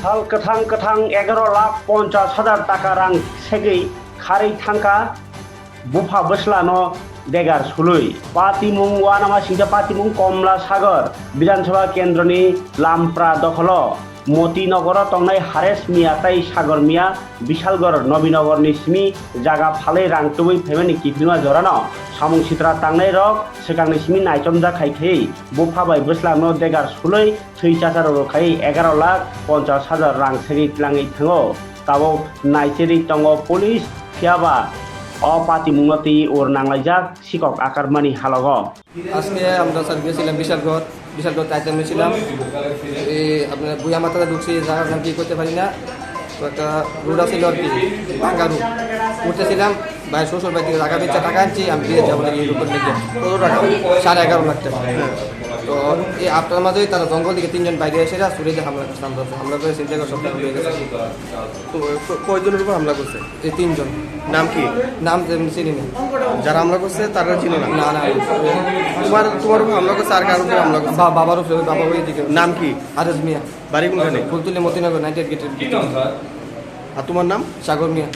हाल कथां कथां 11,50,000 टाका रां सेगै खारै थांखा बुफा बस्लानो देगार सुलुई पातिमुं वानामा सिंजा पातिमुं कमला सागर विधानसभा केन्द्रनि लामप्रा दखल मतिनगर तंनाय हारेस मिया ताई सागर मिया विशालगढ़ नबीनगरनि सिमी जागा फाले रांतुबै फेमेनि किफिलमा जरानो सामुं सित्रा तांनाय रक सेकांनि सिमी नायचमजा खाइखै बुफा बस्लानो देगार सुलुई थैचाचार रखायै 11,50,000 रां सेगै लाङै थाङो ताबो नायचेरि तंग पुलिस फियाबा अपातिमुंगति और नांलायजाक सिকক आकारमानि हालग আজকে আমরা স্যার গেছিলাম বিশালগড় তাইতে গেছিলাম এই আপনার বুয়া মাথাতে ঢুকছি জায়গার নাম কি করতে পারি না তো একটা রোড আছিল আর কি ভাঙ্গা রোড উঠতেছিলাম ভাই শ্বশুর বাড়ি থেকে টাকা বেচা টাকা আনছি আমি দিয়ে যাবো নাকি রোডের দিকে কত টাকা 11.5 লাখ টাকা তো এই আপনার মাঝেই তারা জঙ্গল থেকে 3 জন বাইরে এসে সুরেজে হামলা করে চিন্তা করে সব টাকা হয়ে গেছে। তো কয়জনের উপর হামলা করছে? এই 3 জন। নাম কি? নাম চিনি না। যারা হামলা করছে তারা চিনো না? না না। তোমার উপর হামলা করছে আর কার উপর হামলা করছে? বাবার উপরে, বাবা ওই দিকে। নাম কি? হারেস মিয়া। বাড়ি কোনখানে? ফুলতুলি মতিনগর 98 গেটের। আর তোমার নাম? সাগর মিয়া।